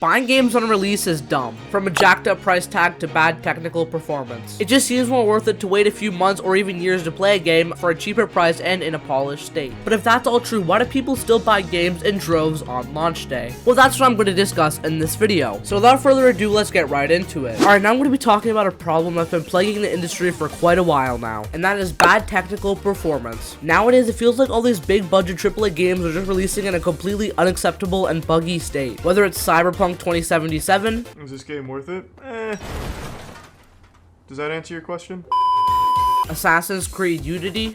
Buying games on release is dumb, from a jacked up price tag to bad technical performance. It just seems more worth it to wait a few months or even years to play a game for a cheaper price and in a polished state. But if that's all true, why do people still buy games in droves on launch day? Well, that's what I'm going to discuss in this video. So without further ado, let's get right into it. Alright, now I'm going to be talking about a problem that's been plaguing the industry for quite a while now, and that is bad technical performance. Nowadays, it feels like all these big budget AAA games are just releasing in a completely unacceptable and buggy state. Whether it's Cyberpunk 2077. Is this game worth it? Does that answer your question? Assassin's Creed Unity,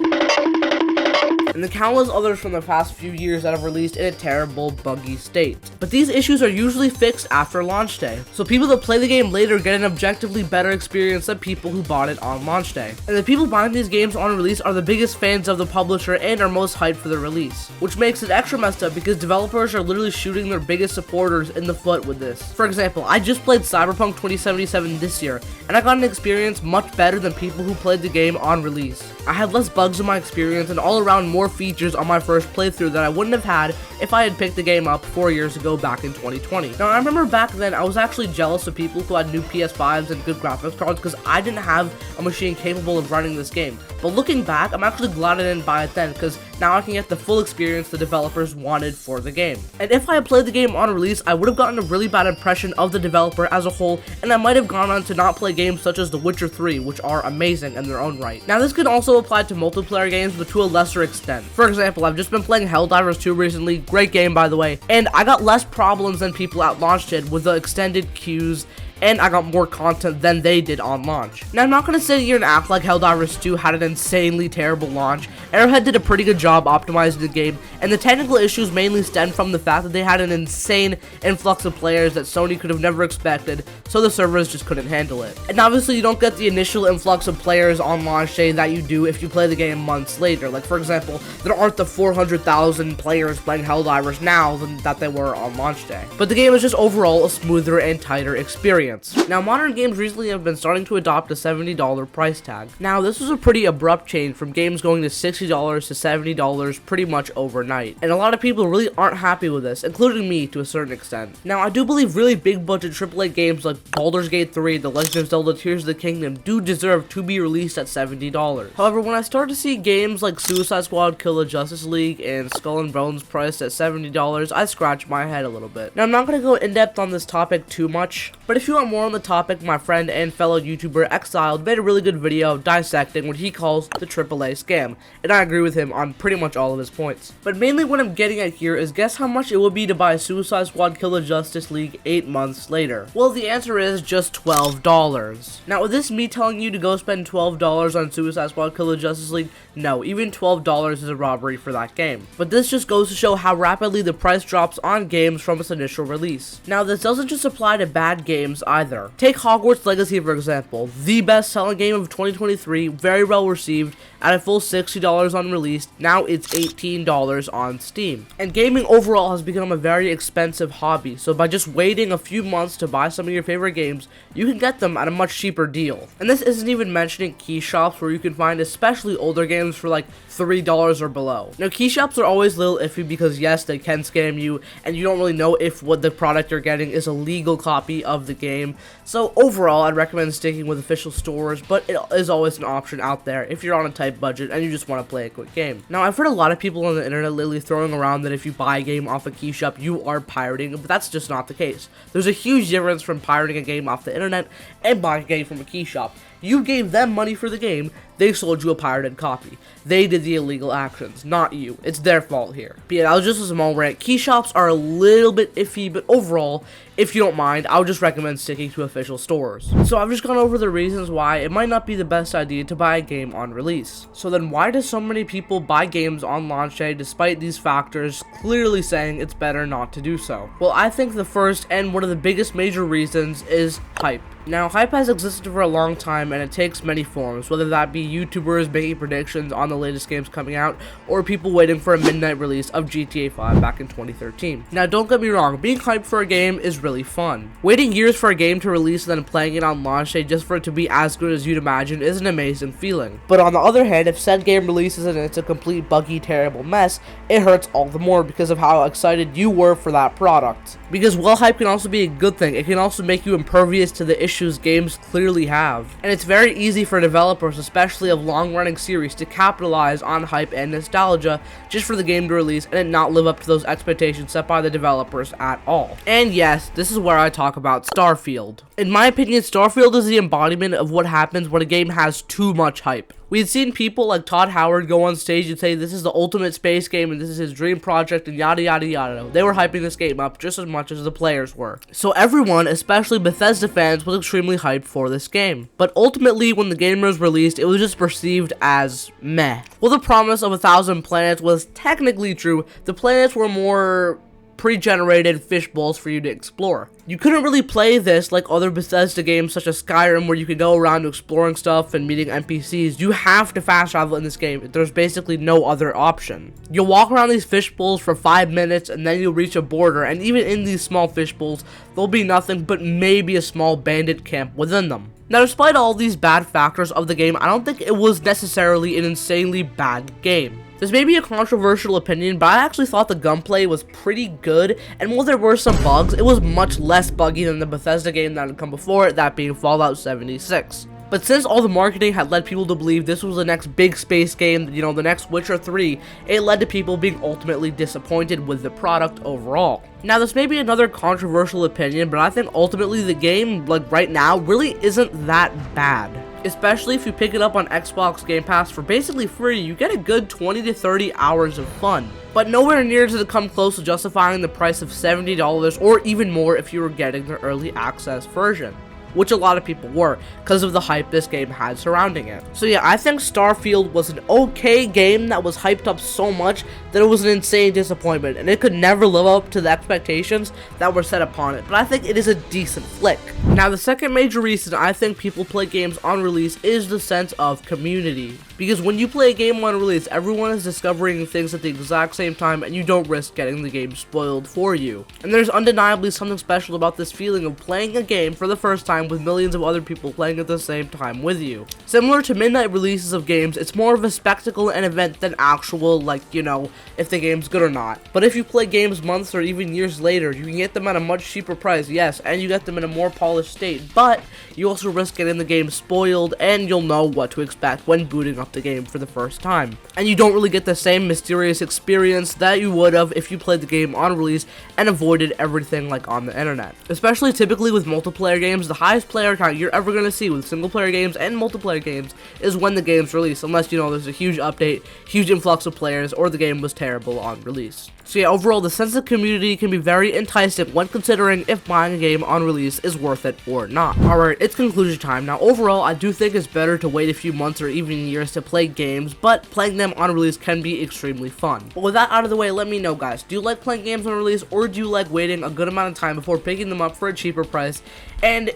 and the countless others from the past few years that have released in a terrible, buggy state. But these issues are usually fixed after launch day, so people that play the game later get an objectively better experience than people who bought it on launch day. And the people buying these games on release are the biggest fans of the publisher and are most hyped for the release, which makes it extra messed up because developers are literally shooting their biggest supporters in the foot with this. For example, I just played Cyberpunk 2077 this year, and I got an experience much better than people who played the game on release. I had less bugs in my experience and all around more features on my first playthrough that I wouldn't have had if I had picked the game up 4 years ago back in 2020. Now, I remember back then I was actually jealous of people who had new PS5s and good graphics cards because I didn't have a machine capable of running this game. But looking back, I'm actually glad I didn't buy it then because now I can get the full experience the developers wanted for the game. And if I had played the game on release, I would have gotten a really bad impression of the developer as a whole, and I might have gone on to not play games such as The Witcher 3, which are amazing in their own right. Now, this can also apply to multiplayer games, but to a lesser extent. For example, I've just been playing Helldivers 2 recently, great game by the way, and I got less problems than people at launch did with the extended queues, and I got more content than they did on launch. Now, I'm not going to sit here and act like Helldivers 2 had an insanely terrible launch. Arrowhead did a pretty good job optimizing the game, and the technical issues mainly stemmed from the fact that they had an insane influx of players that Sony could have never expected, so the servers just couldn't handle it. And obviously, you don't get the initial influx of players on launch day that you do if you play the game months later. Like, for example, there aren't the 400,000 players playing Helldivers now that they were on launch day. But the game is just overall a smoother and tighter experience. Now, modern games recently have been starting to adopt a $70 price tag. Now, this was a pretty abrupt change from games going to $60 to $70 pretty much overnight, and a lot of people really aren't happy with this, including me to a certain extent. Now, I do believe really big budget AAA games like Baldur's Gate 3, The Legend of Zelda Tears of the Kingdom do deserve to be released at $70. However, when I start to see games like Suicide Squad, Kill the Justice League, and Skull and Bones priced at $70, I scratch my head a little bit. Now, I'm not going to go in depth on this topic too much, but if you want more on the topic, my friend and fellow YouTuber Exiled made a really good video dissecting what he calls the AAA scam, and I agree with him on pretty much all of his points. But mainly what I'm getting at here is guess how much it would be to buy Suicide Squad Kill the Justice League 8 months later? Well, the answer is just $12. Now, with this me telling you to go spend $12 on Suicide Squad Kill the Justice League? No, even $12 is a robbery for that game. But this just goes to show how rapidly the price drops on games from its initial release. Now, this doesn't just apply to bad games either. Take Hogwarts Legacy for example, the best-selling game of 2023, very well received, at a full $60 on release. Now it's $18 on Steam. And gaming overall has become a very expensive hobby, so by just waiting a few months to buy some of your favorite games, you can get them at a much cheaper deal. And this isn't even mentioning key shops where you can find especially older games for like $3 or below. Now, key shops are always a little iffy because yes, they can scam you, and you don't really know if what the product you're getting is a legal copy of the game. So overall, I'd recommend sticking with official stores, but it is always an option out there if you're on a tight budget and you just want to play a quick game. Now, I've heard a lot of people on the internet lately throwing around that if you buy a game off a key shop, you are pirating, but that's just not the case. There's a huge difference from pirating a game off the internet and buying a game from a key shop. You gave them money for the game, they sold you a pirated copy. They did the illegal actions, not you. It's their fault here. But yeah, that was just a small rant. Key shops are a little bit iffy, but overall, if you don't mind, I would just recommend sticking to official stores. So I've just gone over the reasons why it might not be the best idea to buy a game on release. So then why do so many people buy games on launch day despite these factors clearly saying it's better not to do so? Well, I think the first and one of the biggest major reasons is hype. Now, hype has existed for a long time, and it takes many forms, whether that be YouTubers making predictions on the latest games coming out, or people waiting for a midnight release of GTA 5 back in 2013. Now, don't get me wrong, being hyped for a game is really fun. Waiting years for a game to release and then playing it on launch day just for it to be as good as you'd imagine is an amazing feeling. But on the other hand, if said game releases and it's a complete buggy, terrible mess, it hurts all the more because of how excited you were for that product. Because while hype can also be a good thing, it can also make you impervious to the issues games clearly have. And it's very easy for developers, especially of long-running series, to capitalize on hype and nostalgia just for the game to release and it not live up to those expectations set by the developers at all. And yes, this is where I talk about Starfield. In my opinion, Starfield is the embodiment of what happens when a game has too much hype. We had seen people like Todd Howard go on stage and say this is the ultimate space game and this is his dream project and yada yada yada. They were hyping this game up just as much as the players were. So everyone, especially Bethesda fans, was extremely hyped for this game. But ultimately, when the game was released, it was just perceived as meh. While the promise of 1,000 planets was technically true, the planets were more pre-generated fishbowls for you to explore. You couldn't really play this like other Bethesda games such as Skyrim where you could go around exploring stuff and meeting NPCs. You have to fast travel in this game. There's basically no other option. You'll walk around these fishbowls for 5 minutes and then you'll reach a border, and even in these small fishbowls, there'll be nothing but maybe a small bandit camp within them. Now, despite all these bad factors of the game, I don't think it was necessarily an insanely bad game. This may be a controversial opinion, but I actually thought the gunplay was pretty good, and while there were some bugs, it was much less buggy than the Bethesda game that had come before it, that being Fallout 76. But since all the marketing had led people to believe this was the next big space game, you know, the next Witcher 3, it led to people being ultimately disappointed with the product overall. Now, this may be another controversial opinion, but I think ultimately the game, like right now, really isn't that bad. Especially if you pick it up on Xbox Game Pass for basically free, you get a good 20 to 30 hours of fun. But nowhere near does it come close to justifying the price of $70 or even more if you were getting the early access version, which a lot of people were, because of the hype this game had surrounding it. So yeah, I think Starfield was an okay game that was hyped up so much that it was an insane disappointment, and it could never live up to the expectations that were set upon it, but I think it is a decent flick. Now, the second major reason I think people play games on release is the sense of community. Because when you play a game on release, everyone is discovering things at the exact same time, and you don't risk getting the game spoiled for you. And there's undeniably something special about this feeling of playing a game for the first time with millions of other people playing at the same time with you. Similar to midnight releases of games, it's more of a spectacle and event than actual, like, you know, if the game's good or not. But if you play games months or even years later, you can get them at a much cheaper price, yes, and you get them in a more polished state, but you also risk getting the game spoiled, and you'll know what to expect when booting up the game for the first time. And you don't really get the same mysterious experience that you would have if you played the game on release and avoided everything like on the internet. Especially typically with multiplayer games, the highest player count you're ever going to see with single player games and multiplayer games is when the game's released, unless, you know, there's a huge update, huge influx of players, or the game was terrible on release. So yeah, overall, the sense of community can be very enticing when considering if buying a game on release is worth it or not. Alright, it's conclusion time. Now, overall, I do think it's better to wait a few months or even years to play games, but playing them on release can be extremely fun. But with that out of the way, let me know, guys. Do you like playing games on release, or do you like waiting a good amount of time before picking them up for a cheaper price, and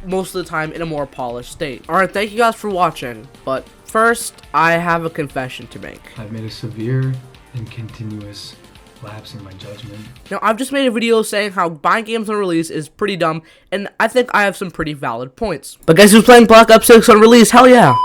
most of the time in a more polished state? Alright, thank you guys for watching, but first, I have a confession to make. I've made a severe and continuous lapse in my judgment. Now, I've just made a video saying how buying games on release is pretty dumb, and I think I have some pretty valid points. But guess who's playing Black Ops 6 on release? Hell yeah!